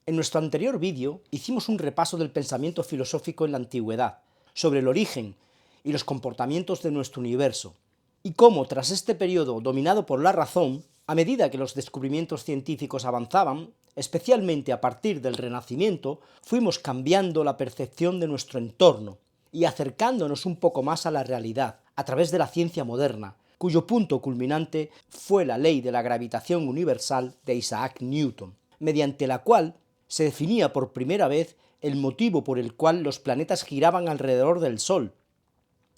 En nuestro anterior vídeo hicimos un repaso del pensamiento filosófico en la antigüedad, sobre el origen y los comportamientos de nuestro universo, y cómo tras este periodo dominado por la razón, a medida que los descubrimientos científicos avanzaban, especialmente a partir del Renacimiento, fuimos cambiando la percepción de nuestro entorno y acercándonos un poco más a la realidad, a través de la ciencia moderna, cuyo punto culminante fue la ley de la gravitación universal de Isaac Newton, mediante la cual se definía por primera vez el motivo por el cual los planetas giraban alrededor del Sol,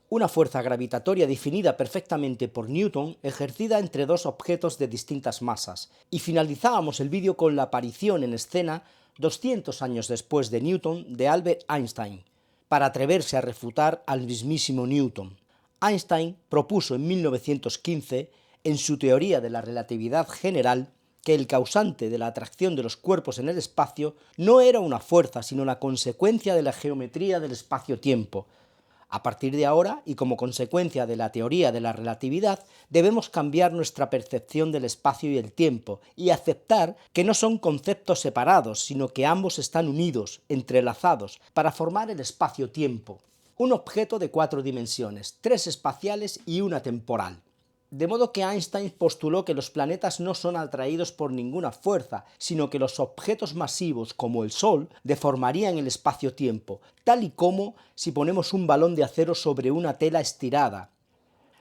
una fuerza gravitatoria definida perfectamente por Newton, ejercida entre dos objetos de distintas masas, y finalizábamos el vídeo con la aparición en escena, 200 años después de Newton, de Albert Einstein, para atreverse a refutar al mismísimo Newton. Einstein propuso en 1915, en su teoría de la relatividad general, que el causante de la atracción de los cuerpos en el espacio no era una fuerza, sino la consecuencia de la geometría del espacio-tiempo. A partir de ahora, y como consecuencia de la teoría de la relatividad, debemos cambiar nuestra percepción del espacio y el tiempo, y aceptar que no son conceptos separados, sino que ambos están unidos, entrelazados, para formar el espacio-tiempo. Un objeto de 4 dimensiones, 3 espaciales y una temporal. De modo que Einstein postuló que los planetas no son atraídos por ninguna fuerza, sino que los objetos masivos como el Sol deformarían el espacio-tiempo, tal y como si ponemos un balón de acero sobre una tela estirada.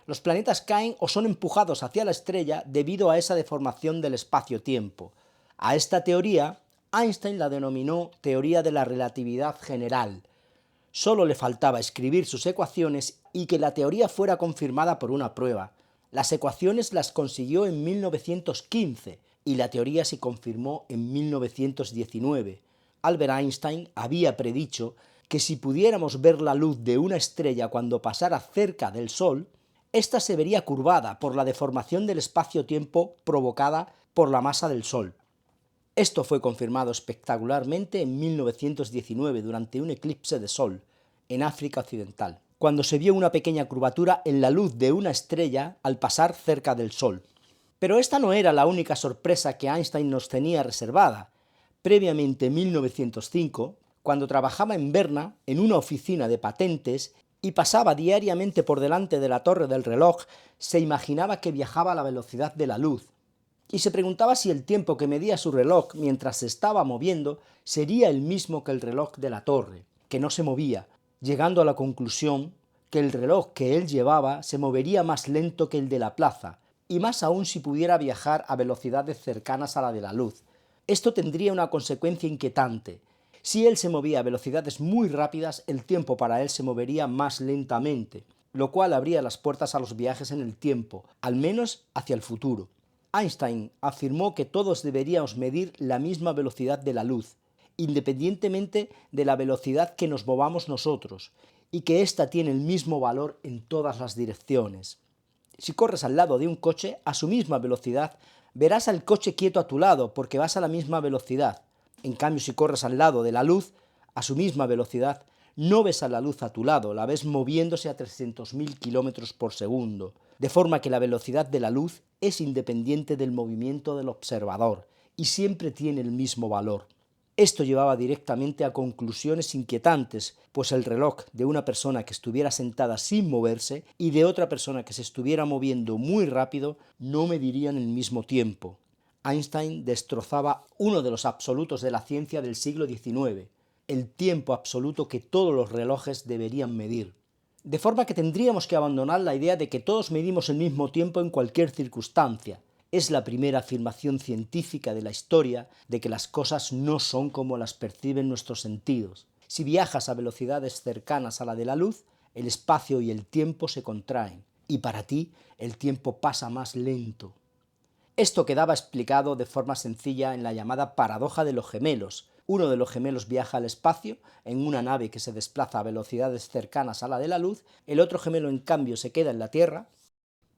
Los planetas caen o son empujados hacia la estrella debido a esa deformación del espacio-tiempo. A esta teoría, Einstein la denominó teoría de la relatividad general. Solo le faltaba escribir sus ecuaciones y que la teoría fuera confirmada por una prueba. Las ecuaciones las consiguió en 1915 y la teoría se confirmó en 1919. Albert Einstein había predicho que si pudiéramos ver la luz de una estrella cuando pasara cerca del Sol, ésta se vería curvada por la deformación del espacio-tiempo provocada por la masa del Sol. Esto fue confirmado espectacularmente en 1919 durante un eclipse de Sol en África Occidental, cuando se vio una pequeña curvatura en la luz de una estrella al pasar cerca del Sol. Pero esta no era la única sorpresa que Einstein nos tenía reservada. Previamente, en 1905, cuando trabajaba en Berna, en una oficina de patentes, y pasaba diariamente por delante de la torre del reloj, se imaginaba que viajaba a la velocidad de la luz, y se preguntaba si el tiempo que medía su reloj mientras se estaba moviendo sería el mismo que el reloj de la torre, que no se movía, llegando a la conclusión que el reloj que él llevaba se movería más lento que el de la plaza, y más aún si pudiera viajar a velocidades cercanas a la de la luz. Esto tendría una consecuencia inquietante. Si él se movía a velocidades muy rápidas, el tiempo para él se movería más lentamente, lo cual abría las puertas a los viajes en el tiempo, al menos hacia el futuro. Einstein afirmó que todos deberíamos medir la misma velocidad de la luz, independientemente de la velocidad que nos movamos nosotros, y que ésta tiene el mismo valor en todas las direcciones. Si corres al lado de un coche a su misma velocidad, verás al coche quieto a tu lado porque vas a la misma velocidad. En cambio, si corres al lado de la luz a su misma velocidad, no ves a la luz a tu lado, la ves moviéndose a 300.000 kilómetros por segundo, de forma que la velocidad de la luz es independiente del movimiento del observador y siempre tiene el mismo valor. Esto llevaba directamente a conclusiones inquietantes, pues el reloj de una persona que estuviera sentada sin moverse y de otra persona que se estuviera moviendo muy rápido no medirían el mismo tiempo. Einstein destrozaba uno de los absolutos de la ciencia del siglo XIX, el tiempo absoluto que todos los relojes deberían medir. De forma que tendríamos que abandonar la idea de que todos medimos el mismo tiempo en cualquier circunstancia. Es la primera afirmación científica de la historia de que las cosas no son como las perciben nuestros sentidos. Si viajas a velocidades cercanas a la de la luz, el espacio y el tiempo se contraen, y para ti el tiempo pasa más lento. Esto quedaba explicado de forma sencilla en la llamada paradoja de los gemelos. Uno de los gemelos viaja al espacio en una nave que se desplaza a velocidades cercanas a la de la luz, el otro gemelo en cambio se queda en la Tierra.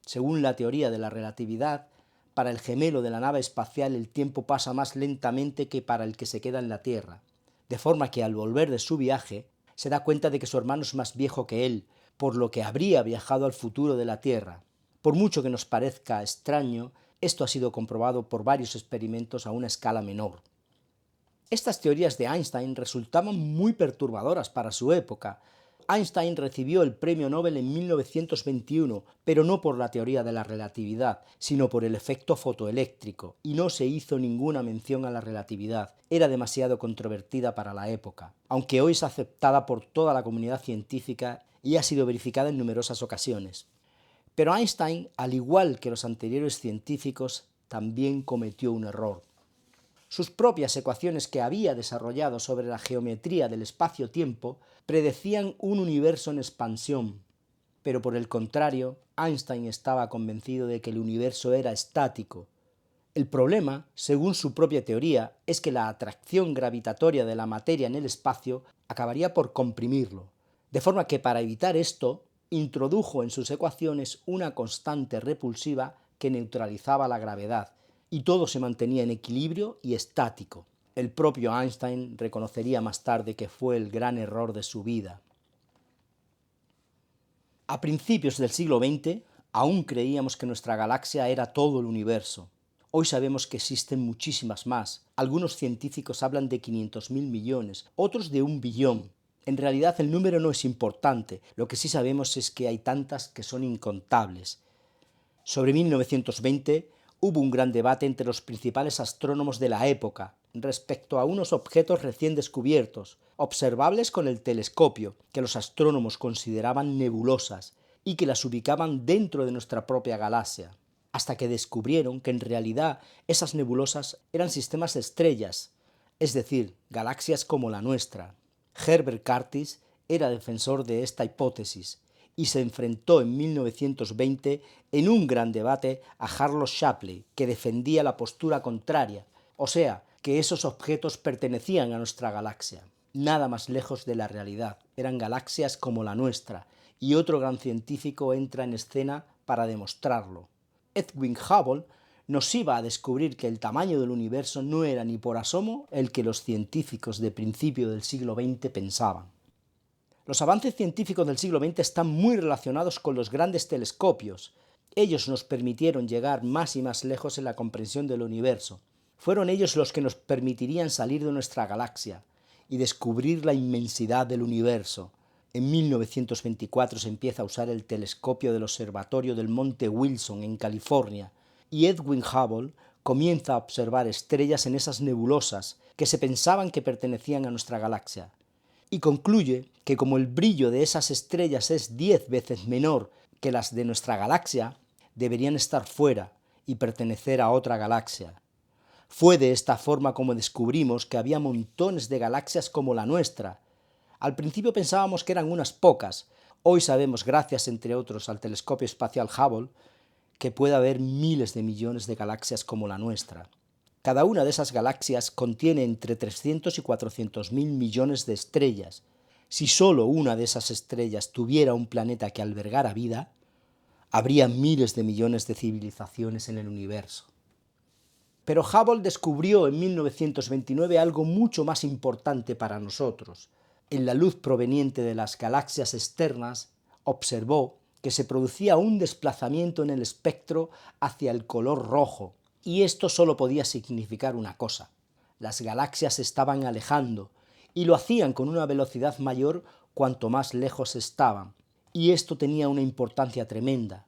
Según la teoría de la relatividad, para el gemelo de la nave espacial el tiempo pasa más lentamente que para el que se queda en la Tierra, de forma que al volver de su viaje se da cuenta de que su hermano es más viejo que él, por lo que habría viajado al futuro de la Tierra. Por mucho que nos parezca extraño, esto ha sido comprobado por varios experimentos a una escala menor. Estas teorías de Einstein resultaban muy perturbadoras para su época. Einstein recibió el premio Nobel en 1921, pero no por la teoría de la relatividad, sino por el efecto fotoeléctrico, y no se hizo ninguna mención a la relatividad. Era demasiado controvertida para la época, aunque hoy es aceptada por toda la comunidad científica y ha sido verificada en numerosas ocasiones. Pero Einstein, al igual que los anteriores científicos, también cometió un error. Sus propias ecuaciones que había desarrollado sobre la geometría del espacio-tiempo predecían un universo en expansión, pero por el contrario, Einstein estaba convencido de que el universo era estático. El problema, según su propia teoría, es que la atracción gravitatoria de la materia en el espacio acabaría por comprimirlo, de forma que para evitar esto, introdujo en sus ecuaciones una constante repulsiva que neutralizaba la gravedad, y todo se mantenía en equilibrio y estático. El propio Einstein reconocería más tarde que fue el gran error de su vida. A principios del siglo XX, aún creíamos que nuestra galaxia era todo el universo. Hoy sabemos que existen muchísimas más. Algunos científicos hablan de 500.000 millones, otros de 1 billón. En realidad el número no es importante, lo que sí sabemos es que hay tantas que son incontables. Sobre 1920 hubo un gran debate entre los principales astrónomos de la época respecto a unos objetos recién descubiertos, observables con el telescopio, que los astrónomos consideraban nebulosas y que las ubicaban dentro de nuestra propia galaxia, hasta que descubrieron que en realidad esas nebulosas eran sistemas de estrellas, es decir, galaxias como la nuestra. Herbert Curtis era defensor de esta hipótesis y se enfrentó en 1920 en un gran debate a Harlow Shapley, que defendía la postura contraria, o sea, que esos objetos pertenecían a nuestra galaxia. Nada más lejos de la realidad, eran galaxias como la nuestra, y otro gran científico entra en escena para demostrarlo. Edwin Hubble nos iba a descubrir que el tamaño del universo no era ni por asomo el que los científicos de principio del siglo XX pensaban. Los avances científicos del siglo XX están muy relacionados con los grandes telescopios. Ellos nos permitieron llegar más y más lejos en la comprensión del universo. Fueron ellos los que nos permitirían salir de nuestra galaxia y descubrir la inmensidad del universo. En 1924 se empieza a usar el telescopio del observatorio del Monte Wilson en California y Edwin Hubble comienza a observar estrellas en esas nebulosas que se pensaban que pertenecían a nuestra galaxia. Y concluye que como el brillo de esas estrellas es 10 veces menor que las de nuestra galaxia, deberían estar fuera y pertenecer a otra galaxia. Fue de esta forma como descubrimos que había montones de galaxias como la nuestra. Al principio pensábamos que eran unas pocas. Hoy sabemos, gracias entre otros al telescopio espacial Hubble, que puede haber miles de millones de galaxias como la nuestra. Cada una de esas galaxias contiene entre 300 y 400.000 millones de estrellas. Si solo una de esas estrellas tuviera un planeta que albergara vida, habría miles de millones de civilizaciones en el universo. Pero Hubble descubrió en 1929 algo mucho más importante para nosotros. En la luz proveniente de las galaxias externas, observó que se producía un desplazamiento en el espectro hacia el color rojo, y esto solo podía significar una cosa: las galaxias se estaban alejando, y lo hacían con una velocidad mayor cuanto más lejos estaban, y esto tenía una importancia tremenda.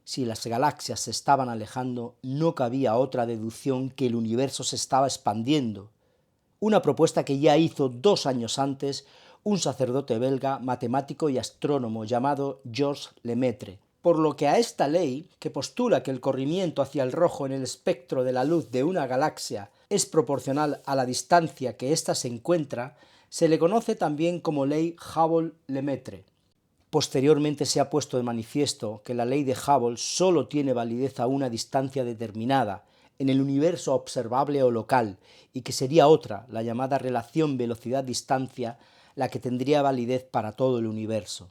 Si las galaxias se estaban alejando, no cabía otra deducción que el universo se estaba expandiendo. Una propuesta que ya hizo 2 años antes un sacerdote belga, matemático y astrónomo llamado Georges Lemaitre. Por lo que a esta ley, que postula que el corrimiento hacia el rojo en el espectro de la luz de una galaxia es proporcional a la distancia que ésta se encuentra, se le conoce también como ley Hubble-Lemaitre. Posteriormente se ha puesto de manifiesto que la ley de Hubble solo tiene validez a una distancia determinada, en el universo observable o local, y que sería otra, la llamada relación velocidad-distancia, la que tendría validez para todo el universo.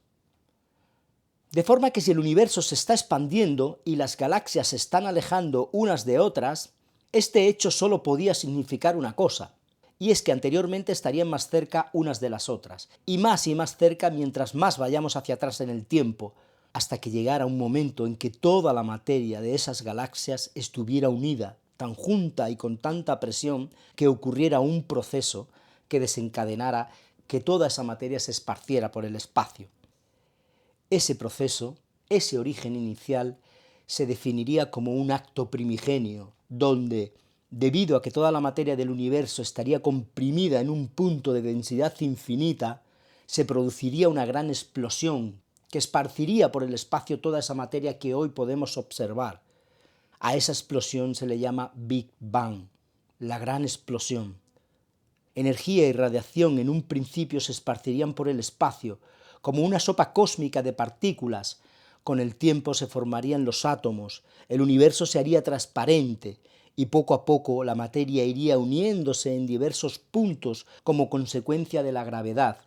De forma que si el universo se está expandiendo y las galaxias se están alejando unas de otras, este hecho solo podía significar una cosa, y es que anteriormente estarían más cerca unas de las otras, y más cerca mientras más vayamos hacia atrás en el tiempo, hasta que llegara un momento en que toda la materia de esas galaxias estuviera unida, tan junta y con tanta presión que ocurriera un proceso que desencadenara que toda esa materia se esparciera por el espacio. Ese proceso, ese origen inicial, se definiría como un acto primigenio, donde, debido a que toda la materia del universo estaría comprimida en un punto de densidad infinita, se produciría una gran explosión que esparciría por el espacio toda esa materia que hoy podemos observar. A esa explosión se le llama Big Bang, la gran explosión. Energía y radiación en un principio se esparcirían por el espacio, como una sopa cósmica de partículas. Con el tiempo se formarían los átomos, el universo se haría transparente, y poco a poco la materia iría uniéndose en diversos puntos como consecuencia de la gravedad,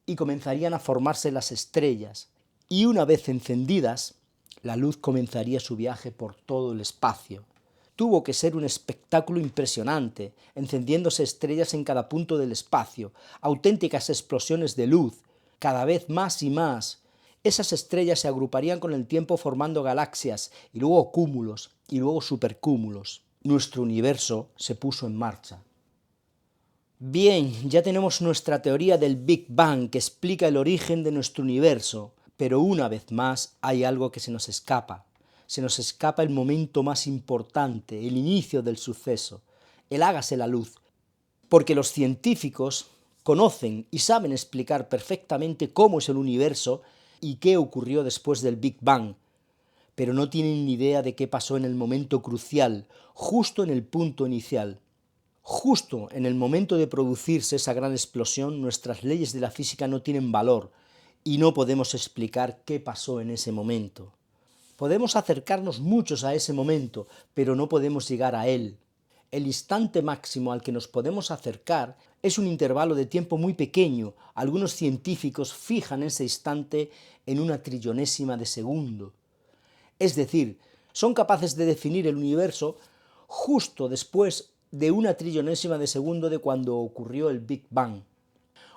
y comenzarían a formarse las estrellas, y una vez encendidas, la luz comenzaría su viaje por todo el espacio. Tuvo que ser un espectáculo impresionante, encendiéndose estrellas en cada punto del espacio, auténticas explosiones de luz, cada vez más y más. Esas estrellas se agruparían con el tiempo formando galaxias, y luego cúmulos, y luego supercúmulos. Nuestro universo se puso en marcha. Bien, ya tenemos nuestra teoría del Big Bang que explica el origen de nuestro universo, pero una vez más hay algo que se nos escapa. Se nos escapa el momento más importante, el inicio del suceso, el hágase la luz, porque los científicos conocen y saben explicar perfectamente cómo es el universo y qué ocurrió después del Big Bang, pero no tienen ni idea de qué pasó en el momento crucial, justo en el punto inicial. Justo en el momento de producirse esa gran explosión, nuestras leyes de la física no tienen valor y no podemos explicar qué pasó en ese momento. Podemos acercarnos muchos a ese momento, pero no podemos llegar a él. El instante máximo al que nos podemos acercar es un intervalo de tiempo muy pequeño. Algunos científicos fijan ese instante en una trillonésima de segundo. Es decir, son capaces de definir el universo justo después de una trillonésima de segundo de cuando ocurrió el Big Bang.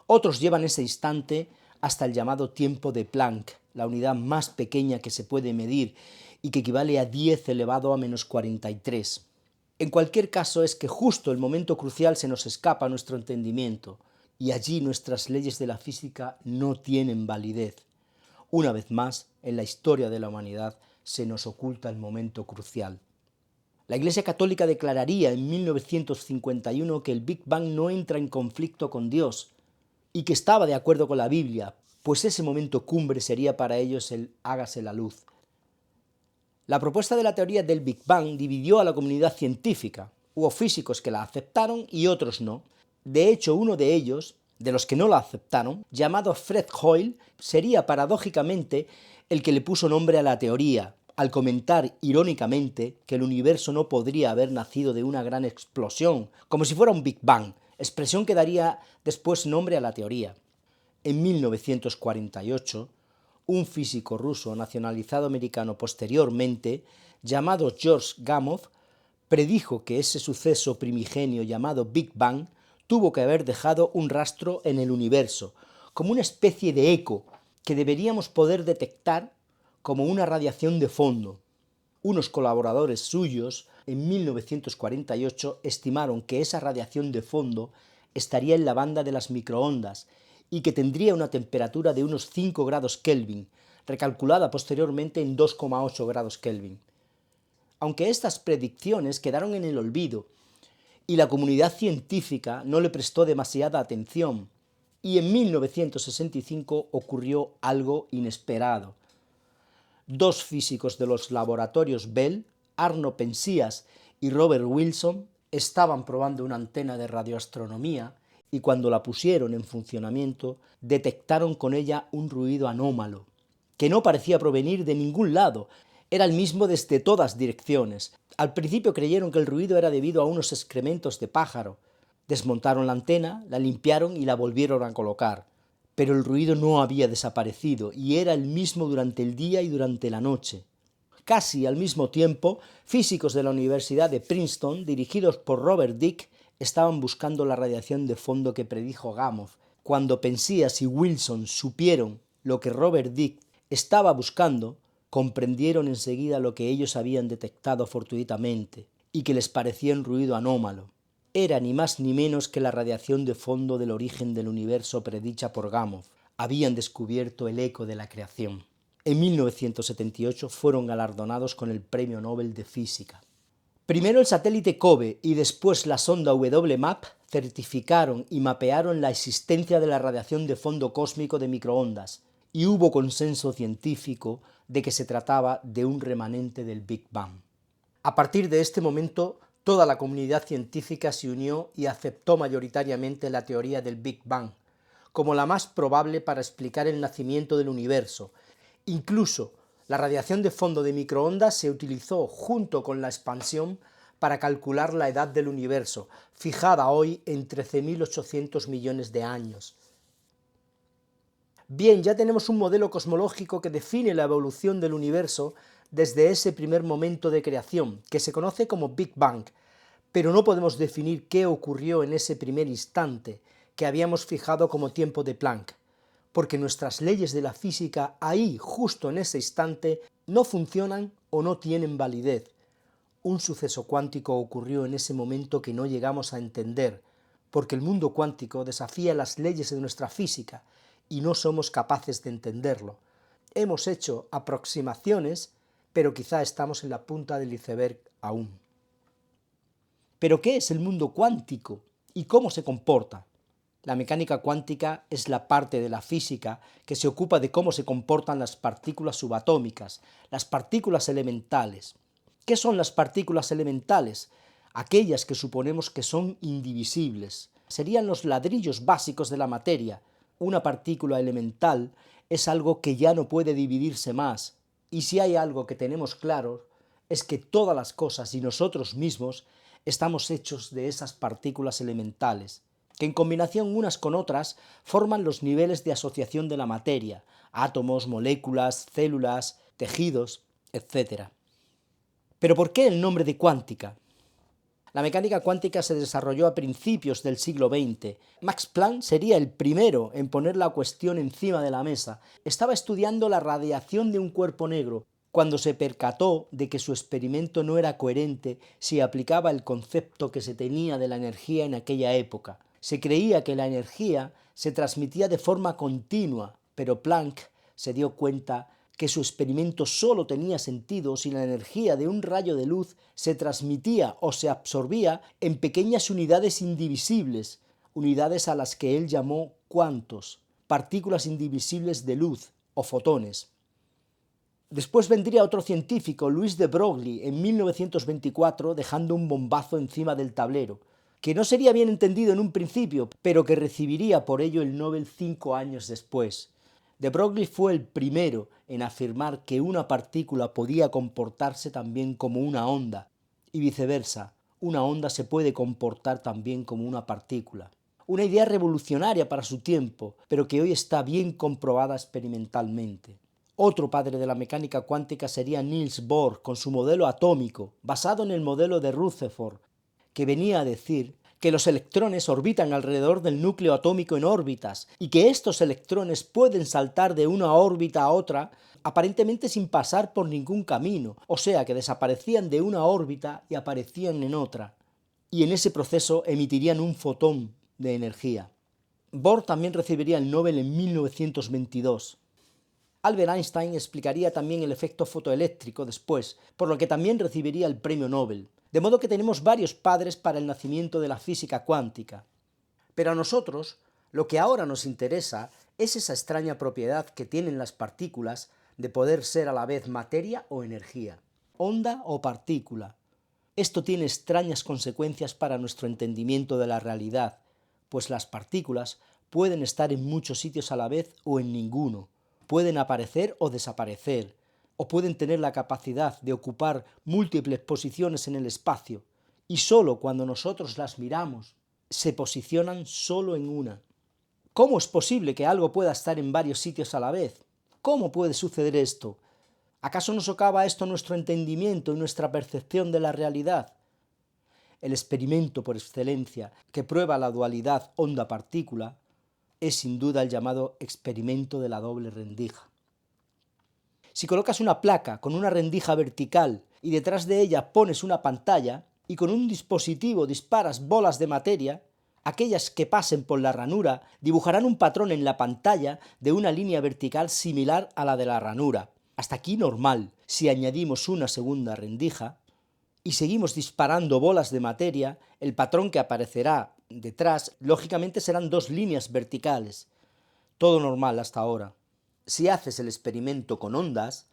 Otros llevan ese instante hasta el llamado tiempo de Planck, la unidad más pequeña que se puede medir y que equivale a 10 elevado a menos 43. En cualquier caso es que justo el momento crucial se nos escapa a nuestro entendimiento y allí nuestras leyes de la física no tienen validez. Una vez más, en la historia de la humanidad se nos oculta el momento crucial. La Iglesia Católica declararía en 1951 que el Big Bang no entra en conflicto con Dios y que estaba de acuerdo con la Biblia, pues ese momento cumbre sería para ellos el hágase la luz. La propuesta de la teoría del Big Bang dividió a la comunidad científica. Hubo físicos que la aceptaron y otros no. De hecho, uno de ellos, de los que no la aceptaron, llamado Fred Hoyle, sería paradójicamente el que le puso nombre a la teoría, al comentar irónicamente que el universo no podría haber nacido de una gran explosión, como si fuera un Big Bang, expresión que daría después nombre a la teoría. En 1948, un físico ruso nacionalizado americano posteriormente, llamado George Gamow, predijo que ese suceso primigenio llamado Big Bang tuvo que haber dejado un rastro en el universo, como una especie de eco que deberíamos poder detectar como una radiación de fondo. Unos colaboradores suyos, en 1948, estimaron que esa radiación de fondo estaría en la banda de las microondas y que tendría una temperatura de unos 5 grados Kelvin, recalculada posteriormente en 2,8 grados Kelvin. Aunque estas predicciones quedaron en el olvido y la comunidad científica no le prestó demasiada atención, y en 1965 ocurrió algo inesperado. Dos físicos de los laboratorios Bell, Arno Penzias y Robert Wilson, estaban probando una antena de radioastronomía y cuando la pusieron en funcionamiento detectaron con ella un ruido anómalo, que no parecía provenir de ningún lado, era el mismo desde todas direcciones. Al principio creyeron que el ruido era debido a unos excrementos de pájaro. Desmontaron la antena, la limpiaron y la volvieron a colocar. Pero el ruido no había desaparecido y era el mismo durante el día y durante la noche. Casi al mismo tiempo, físicos de la Universidad de Princeton, dirigidos por Robert Dicke, estaban buscando la radiación de fondo que predijo Gamow. Cuando Penzias y Wilson supieron lo que Robert Dicke estaba buscando, comprendieron enseguida lo que ellos habían detectado fortuitamente, y que les parecía un ruido anómalo. Era ni más ni menos que la radiación de fondo del origen del universo predicha por Gamow. Habían descubierto el eco de la creación. En 1978 fueron galardonados con el Premio Nobel de Física. Primero el satélite COBE y después la sonda WMAP certificaron y mapearon la existencia de la radiación de fondo cósmico de microondas, y hubo consenso científico de que se trataba de un remanente del Big Bang. A partir de este momento, toda la comunidad científica se unió y aceptó mayoritariamente la teoría del Big Bang, como la más probable para explicar el nacimiento del universo. Incluso la radiación de fondo de microondas se utilizó junto con la expansión para calcular la edad del universo, fijada hoy en 13.800 millones de años. Bien, ya tenemos un modelo cosmológico que define la evolución del universo desde ese primer momento de creación, que se conoce como Big Bang, pero no podemos definir qué ocurrió en ese primer instante, que habíamos fijado como tiempo de Planck, porque nuestras leyes de la física ahí, justo en ese instante, no funcionan o no tienen validez. Un suceso cuántico ocurrió en ese momento que no llegamos a entender, porque el mundo cuántico desafía las leyes de nuestra física y no somos capaces de entenderlo. Hemos hecho aproximaciones, pero quizá estamos en la punta del iceberg aún. ¿Pero qué es el mundo cuántico y cómo se comporta? La mecánica cuántica es la parte de la física que se ocupa de cómo se comportan las partículas subatómicas, las partículas elementales. ¿Qué son las partículas elementales? Aquellas que suponemos que son indivisibles. Serían los ladrillos básicos de la materia. Una partícula elemental es algo que ya no puede dividirse más. Y si hay algo que tenemos claro, es que todas las cosas y nosotros mismos estamos hechos de esas partículas elementales, que en combinación unas con otras forman los niveles de asociación de la materia, átomos, moléculas, células, tejidos, etc. ¿Pero por qué el nombre de cuántica? La mecánica cuántica se desarrolló a principios del siglo XX. Max Planck sería el primero en poner la cuestión encima de la mesa. Estaba estudiando la radiación de un cuerpo negro cuando se percató de que su experimento no era coherente si aplicaba el concepto que se tenía de la energía en aquella época. Se creía que la energía se transmitía de forma continua, pero Planck se dio cuenta que su experimento solo tenía sentido si la energía de un rayo de luz se transmitía o se absorbía en pequeñas unidades indivisibles, unidades a las que él llamó cuantos, partículas indivisibles de luz o fotones. Después vendría otro científico, Louis de Broglie, en 1924, dejando un bombazo encima del tablero, que no sería bien entendido en un principio, pero que recibiría por ello el Nobel 5 años después. De Broglie fue el primero en afirmar que una partícula podía comportarse también como una onda, y viceversa, una onda se puede comportar también como una partícula. Una idea revolucionaria para su tiempo, pero que hoy está bien comprobada experimentalmente. Otro padre de la mecánica cuántica sería Niels Bohr, con su modelo atómico, basado en el modelo de Rutherford, que venía a decir que los electrones orbitan alrededor del núcleo atómico en órbitas y que estos electrones pueden saltar de una órbita a otra aparentemente sin pasar por ningún camino, o sea que desaparecían de una órbita y aparecían en otra, y en ese proceso emitirían un fotón de energía. Bohr también recibiría el Nobel en 1922. Albert Einstein explicaría también el efecto fotoeléctrico después, por lo que también recibiría el premio Nobel. De modo que tenemos varios padres para el nacimiento de la física cuántica. Pero a nosotros, lo que ahora nos interesa es esa extraña propiedad que tienen las partículas de poder ser a la vez materia o energía, onda o partícula. Esto tiene extrañas consecuencias para nuestro entendimiento de la realidad, pues las partículas pueden estar en muchos sitios a la vez o en ninguno, pueden aparecer o desaparecer, o pueden tener la capacidad de ocupar múltiples posiciones en el espacio, y solo cuando nosotros las miramos, se posicionan solo en una. ¿Cómo es posible que algo pueda estar en varios sitios a la vez? ¿Cómo puede suceder esto? ¿Acaso no socava esto nuestro entendimiento y nuestra percepción de la realidad? El experimento por excelencia que prueba la dualidad onda-partícula es sin duda el llamado experimento de la doble rendija. Si colocas una placa con una rendija vertical y detrás de ella pones una pantalla, y con un dispositivo disparas bolas de materia, aquellas que pasen por la ranura dibujarán un patrón en la pantalla de una línea vertical similar a la de la ranura. Hasta aquí normal. Si añadimos una segunda rendija y seguimos disparando bolas de materia, el patrón que aparecerá detrás lógicamente serán dos líneas verticales. Todo normal hasta ahora. Si haces el experimento con ondas,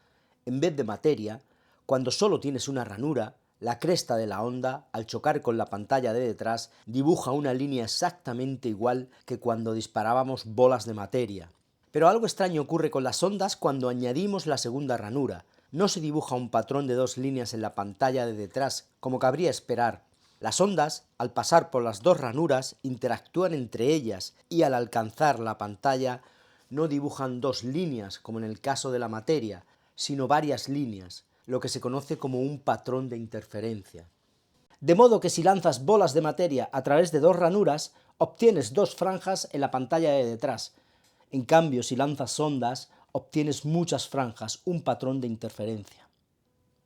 en vez de materia, cuando solo tienes una ranura, la cresta de la onda, al chocar con la pantalla de detrás, dibuja una línea exactamente igual que cuando disparábamos bolas de materia. Pero algo extraño ocurre con las ondas cuando añadimos la segunda ranura. No se dibuja un patrón de dos líneas en la pantalla de detrás, como cabría esperar. Las ondas, al pasar por las dos ranuras, interactúan entre ellas y al alcanzar la pantalla no dibujan dos líneas, como en el caso de la materia, sino varias líneas, lo que se conoce como un patrón de interferencia. De modo que si lanzas bolas de materia a través de dos ranuras, obtienes dos franjas en la pantalla de detrás. En cambio, si lanzas ondas, obtienes muchas franjas, un patrón de interferencia.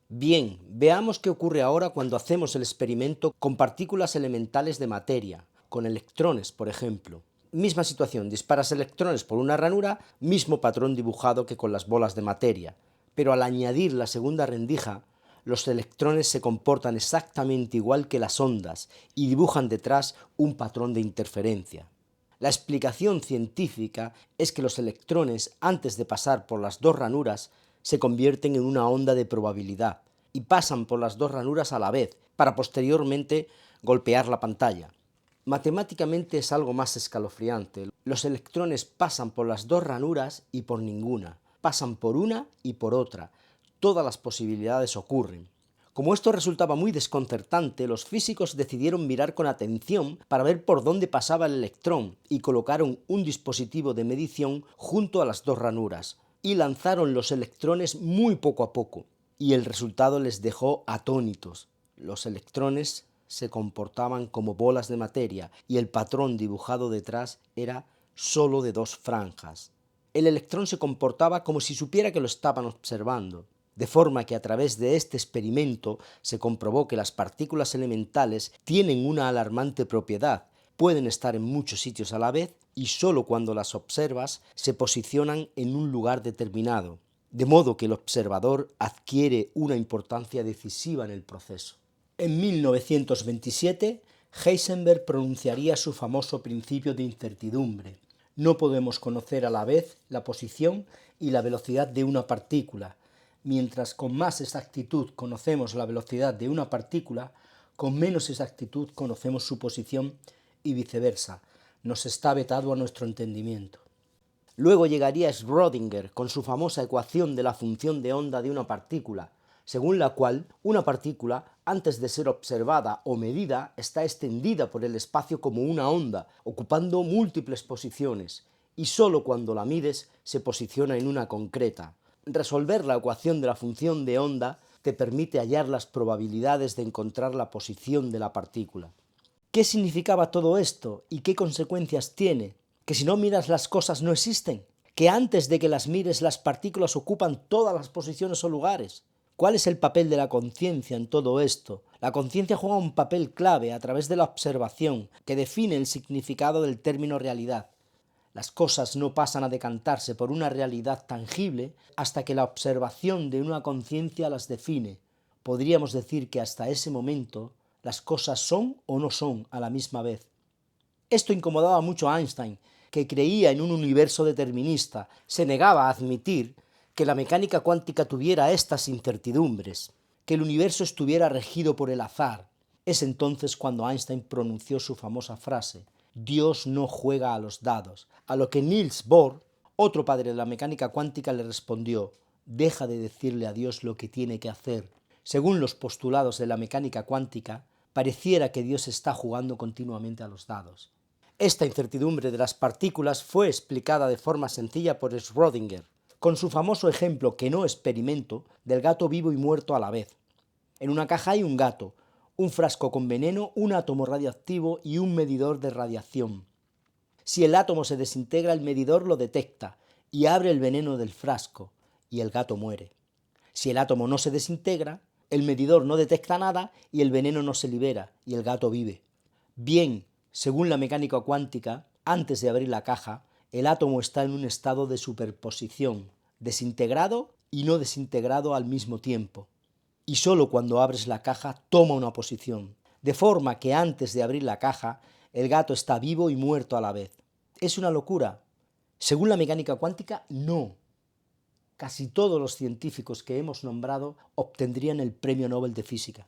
Bien, veamos qué ocurre ahora cuando hacemos el experimento con partículas elementales de materia, con electrones, por ejemplo. Misma situación, disparas electrones por una ranura, mismo patrón dibujado que con las bolas de materia, pero al añadir la segunda rendija, los electrones se comportan exactamente igual que las ondas y dibujan detrás un patrón de interferencia. La explicación científica es que los electrones, antes de pasar por las dos ranuras, se convierten en una onda de probabilidad y pasan por las dos ranuras a la vez, para posteriormente golpear la pantalla. Matemáticamente es algo más escalofriante. Los electrones pasan por las dos ranuras y por ninguna. Pasan por una y por otra. Todas las posibilidades ocurren. Como esto resultaba muy desconcertante, los físicos decidieron mirar con atención para ver por dónde pasaba el electrón y colocaron un dispositivo de medición junto a las dos ranuras y lanzaron los electrones muy poco a poco, y el resultado les dejó atónitos. Los electrones se comportaban como bolas de materia y el patrón dibujado detrás era solo de dos franjas. El electrón se comportaba como si supiera que lo estaban observando. De forma que a través de este experimento se comprobó que las partículas elementales tienen una alarmante propiedad, pueden estar en muchos sitios a la vez y solo cuando las observas se posicionan en un lugar determinado, de modo que el observador adquiere una importancia decisiva en el proceso. En 1927, Heisenberg pronunciaría su famoso principio de incertidumbre. No podemos conocer a la vez la posición y la velocidad de una partícula. Mientras con más exactitud conocemos la velocidad de una partícula, con menos exactitud conocemos su posición y viceversa. Nos está vetado a nuestro entendimiento. Luego llegaría Schrödinger con su famosa ecuación de la función de onda de una partícula, según la cual una partícula, antes de ser observada o medida, está extendida por el espacio como una onda, ocupando múltiples posiciones, y sólo cuando la mides se posiciona en una concreta. Resolver la ecuación de la función de onda te permite hallar las probabilidades de encontrar la posición de la partícula. ¿Qué significaba todo esto y qué consecuencias tiene? ¿Que si no miras las cosas no existen? ¿Que antes de que las mires las partículas ocupan todas las posiciones o lugares? ¿Cuál es el papel de la conciencia en todo esto? La conciencia juega un papel clave a través de la observación, que define el significado del término realidad. Las cosas no pasan a decantarse por una realidad tangible hasta que la observación de una conciencia las define. Podríamos decir que hasta ese momento las cosas son o no son a la misma vez. Esto incomodaba mucho a Einstein, que creía en un universo determinista. Se negaba a admitir que la mecánica cuántica tuviera estas incertidumbres, que el universo estuviera regido por el azar. Es entonces cuando Einstein pronunció su famosa frase: Dios no juega a los dados, a lo que Niels Bohr, otro padre de la mecánica cuántica, le respondió: deja de decirle a Dios lo que tiene que hacer. Según los postulados de la mecánica cuántica, pareciera que Dios está jugando continuamente a los dados. Esta incertidumbre de las partículas fue explicada de forma sencilla por Schrödinger, con su famoso ejemplo que no experimento del gato vivo y muerto a la vez. En una caja hay un gato, un frasco con veneno, un átomo radioactivo y un medidor de radiación. Si el átomo se desintegra, el medidor lo detecta y abre el veneno del frasco, y el gato muere. Si el átomo no se desintegra, El medidor no detecta nada y el veneno no se libera y el gato vive. Bien, según la mecánica cuántica, antes de abrir la caja, el átomo está en un estado de superposición, desintegrado y no desintegrado al mismo tiempo. Y solo cuando abres la caja toma una posición, de forma que antes de abrir la caja, el gato está vivo y muerto a la vez. ¿Es una locura? Según la mecánica cuántica, no. Casi todos los científicos que hemos nombrado obtendrían el premio Nobel de Física.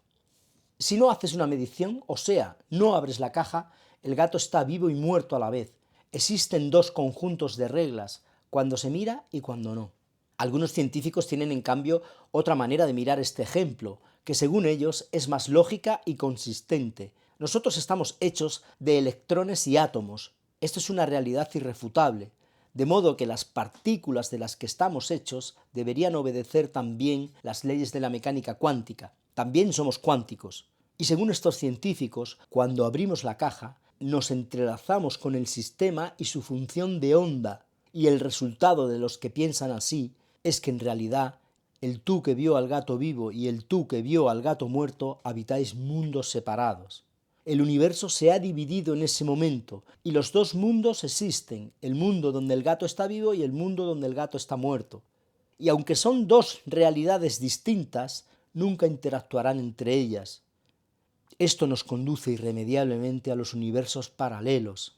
Si no haces una medición, o sea, no abres la caja, el gato está vivo y muerto a la vez. Existen dos conjuntos de reglas, cuando se mira y cuando no. Algunos científicos tienen en cambio otra manera de mirar este ejemplo, que según ellos es más lógica y consistente. Nosotros estamos hechos de electrones y átomos. Esto es una realidad irrefutable. De modo que las partículas de las que estamos hechos deberían obedecer también las leyes de la mecánica cuántica. También somos cuánticos. Y según estos científicos, cuando abrimos la caja, nos entrelazamos con el sistema y su función de onda. Y el resultado de los que piensan así es que en realidad el tú que vio al gato vivo y el tú que vio al gato muerto habitáis mundos separados. El universo se ha dividido en ese momento y los dos mundos existen, el mundo donde el gato está vivo y el mundo donde el gato está muerto. Y aunque son dos realidades distintas, nunca interactuarán entre ellas. Esto nos conduce irremediablemente a los universos paralelos.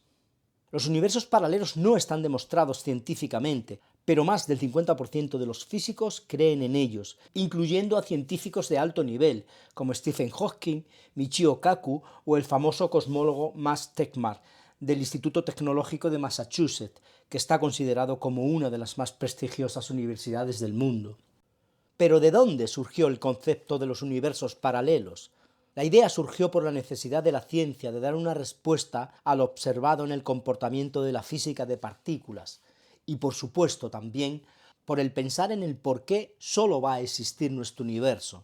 Los universos paralelos no están demostrados científicamente, pero más del 50% de los físicos creen en ellos, incluyendo a científicos de alto nivel, como Stephen Hawking, Michio Kaku o el famoso cosmólogo Max Tegmark, del Instituto Tecnológico de Massachusetts, que está considerado como una de las más prestigiosas universidades del mundo. Pero ¿de dónde surgió el concepto de los universos paralelos? La idea surgió por la necesidad de la ciencia de dar una respuesta a lo observado en el comportamiento de la física de partículas y, por supuesto, también por el pensar en el por qué solo va a existir nuestro universo.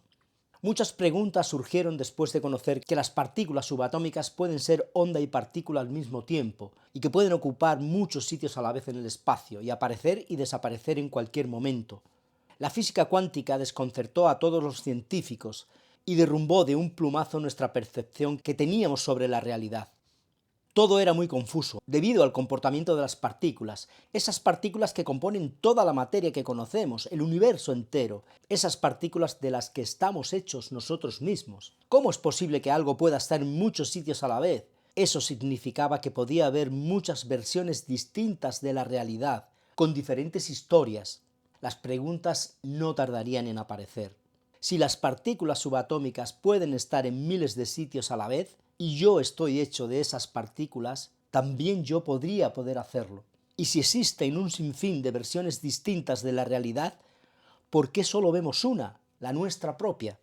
Muchas preguntas surgieron después de conocer que las partículas subatómicas pueden ser onda y partícula al mismo tiempo y que pueden ocupar muchos sitios a la vez en el espacio y aparecer y desaparecer en cualquier momento. La física cuántica desconcertó a todos los científicos y derrumbó de un plumazo nuestra percepción que teníamos sobre la realidad. Todo era muy confuso, debido al comportamiento de las partículas, esas partículas que componen toda la materia que conocemos, el universo entero, esas partículas de las que estamos hechos nosotros mismos. ¿Cómo es posible que algo pueda estar en muchos sitios a la vez? Eso significaba que podía haber muchas versiones distintas de la realidad, con diferentes historias. Las preguntas no tardarían en aparecer. Si las partículas subatómicas pueden estar en miles de sitios a la vez, y yo estoy hecho de esas partículas, también yo podría poder hacerlo. Y si existen un sinfín de versiones distintas de la realidad, ¿por qué solo vemos una, la nuestra propia?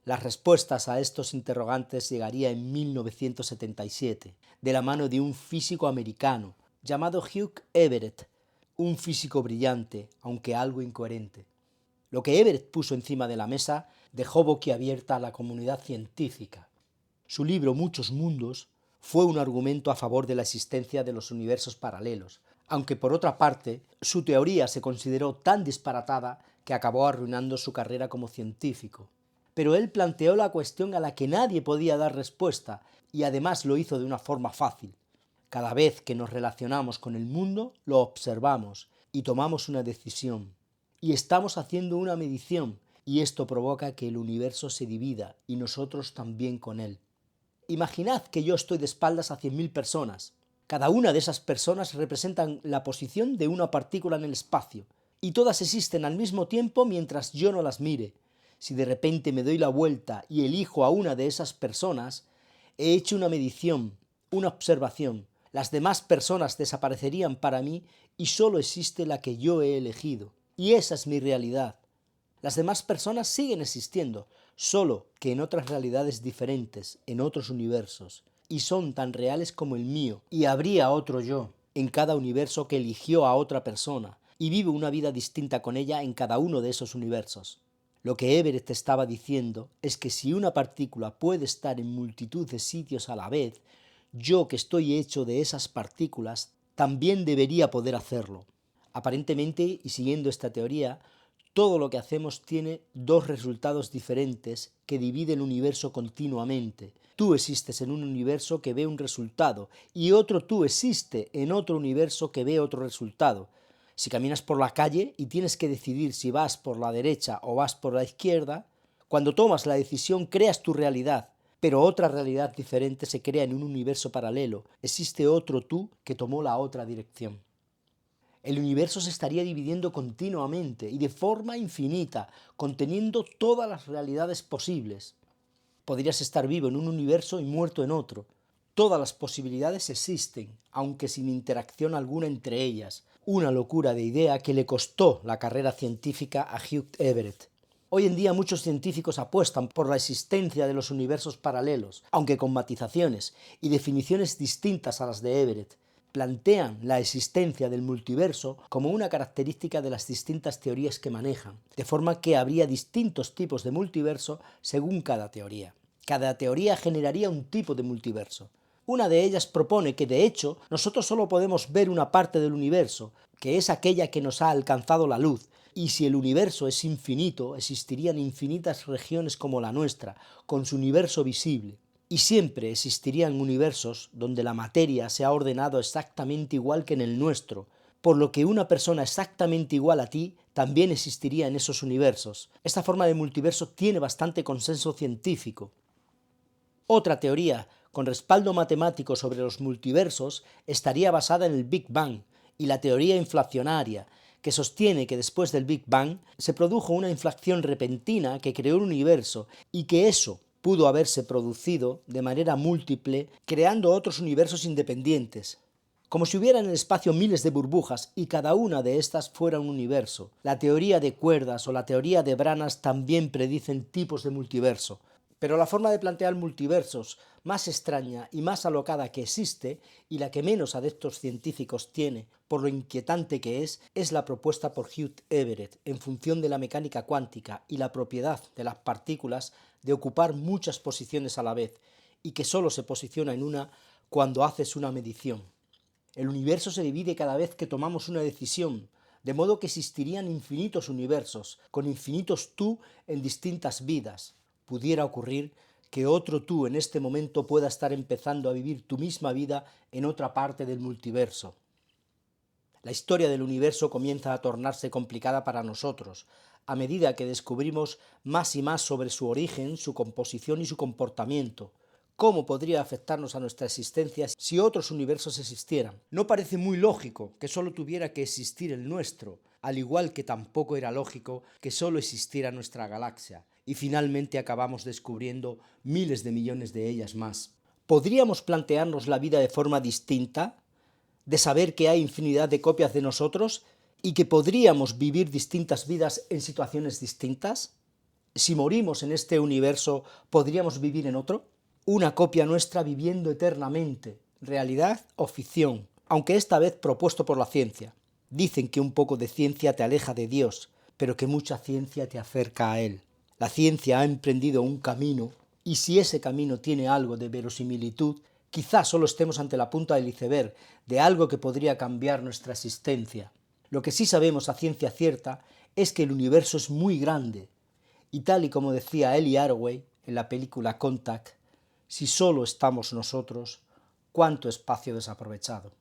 Las respuestas a estos interrogantes llegaría en 1977, de la mano de un físico americano llamado Hugh Everett, un físico brillante, aunque algo incoherente. Lo que Everett puso encima de la mesa dejó boquiabierta a la comunidad científica. Su libro Muchos mundos fue un argumento a favor de la existencia de los universos paralelos, aunque por otra parte su teoría se consideró tan disparatada que acabó arruinando su carrera como científico. Pero él planteó la cuestión a la que nadie podía dar respuesta y además lo hizo de una forma fácil. Cada vez que nos relacionamos con el mundo, lo observamos y tomamos una decisión. Y estamos haciendo una medición, y esto provoca que el universo se divida, y nosotros también con él. Imaginad que yo estoy de espaldas a 100.000 personas. Cada una de esas personas representan la posición de una partícula en el espacio, y todas existen al mismo tiempo mientras yo no las mire. Si de repente me doy la vuelta y elijo a una de esas personas, he hecho una medición, una observación. Las demás personas desaparecerían para mí y solo existe la que yo he elegido. Y esa es mi realidad. Las demás personas siguen existiendo, solo que en otras realidades diferentes, en otros universos, y son tan reales como el mío, y habría otro yo en cada universo que eligió a otra persona, y vive una vida distinta con ella en cada uno de esos universos. Lo que Everett estaba diciendo es que si una partícula puede estar en multitud de sitios a la vez, yo que estoy hecho de esas partículas, también debería poder hacerlo. Aparentemente, y siguiendo esta teoría, Todo lo que hacemos tiene dos resultados diferentes que dividen el universo continuamente. Tú existes en un universo que ve un resultado y otro tú existe en otro universo que ve otro resultado. Si caminas por la calle y tienes que decidir si vas por la derecha o vas por la izquierda, cuando tomas la decisión creas tu realidad, pero otra realidad diferente se crea en un universo paralelo. Existe otro tú que tomó la otra dirección. El universo se estaría dividiendo continuamente y de forma infinita, conteniendo todas las realidades posibles. Podrías estar vivo en un universo y muerto en otro. Todas las posibilidades existen, aunque sin interacción alguna entre ellas. Una locura de idea que le costó la carrera científica a Hugh Everett. Hoy en día muchos científicos apuestan por la existencia de los universos paralelos, aunque con matizaciones y definiciones distintas a las de Everett. Plantean la existencia del multiverso como una característica de las distintas teorías que manejan, de forma que habría distintos tipos de multiverso según cada teoría. Cada teoría generaría un tipo de multiverso. Una de ellas propone que, de hecho, nosotros solo podemos ver una parte del universo, que es aquella que nos ha alcanzado la luz, y si el universo es infinito, existirían infinitas regiones como la nuestra, con su universo visible. Y siempre existirían universos donde la materia se ha ordenado exactamente igual que en el nuestro, por lo que una persona exactamente igual a ti también existiría en esos universos. Esta forma de multiverso tiene bastante consenso científico. Otra teoría con respaldo matemático sobre los multiversos estaría basada en el Big Bang y la teoría inflacionaria, que sostiene que después del Big Bang se produjo una inflación repentina que creó el universo y que eso pudo haberse producido de manera múltiple, creando otros universos independientes. Como si hubiera en el espacio miles de burbujas y cada una de estas fuera un universo. La teoría de cuerdas o la teoría de branas también predicen tipos de multiverso. Pero la forma de plantear multiversos más extraña y más alocada que existe, y la que menos adeptos científicos tiene, por lo inquietante que es la propuesta por Hugh Everett en función de la mecánica cuántica y la propiedad de las partículas de ocupar muchas posiciones a la vez, y que solo se posiciona en una cuando haces una medición. El universo se divide cada vez que tomamos una decisión, de modo que existirían infinitos universos, con infinitos tú en distintas vidas. Pudiera ocurrir que otro tú en este momento pueda estar empezando a vivir tu misma vida en otra parte del multiverso. La historia del universo comienza a tornarse complicada para nosotros, a medida que descubrimos más y más sobre su origen, su composición y su comportamiento. ¿Cómo podría afectarnos a nuestra existencia si otros universos existieran? No parece muy lógico que solo tuviera que existir el nuestro, al igual que tampoco era lógico que solo existiera nuestra galaxia, y finalmente acabamos descubriendo miles de millones de ellas más. ¿Podríamos plantearnos la vida de forma distinta? ¿De saber que hay infinidad de copias de nosotros y que podríamos vivir distintas vidas en situaciones distintas? Si morimos en este universo, ¿podríamos vivir en otro? Una copia nuestra viviendo eternamente, realidad o ficción, aunque esta vez propuesto por la ciencia. Dicen que un poco de ciencia te aleja de Dios, pero que mucha ciencia te acerca a Él. La ciencia ha emprendido un camino, y si ese camino tiene algo de verosimilitud, quizás solo estemos ante la punta del iceberg de algo que podría cambiar nuestra existencia. Lo que sí sabemos a ciencia cierta es que el universo es muy grande, y tal y como decía Ellie Arroway en la película Contact, si solo estamos nosotros, ¿cuánto espacio desaprovechado?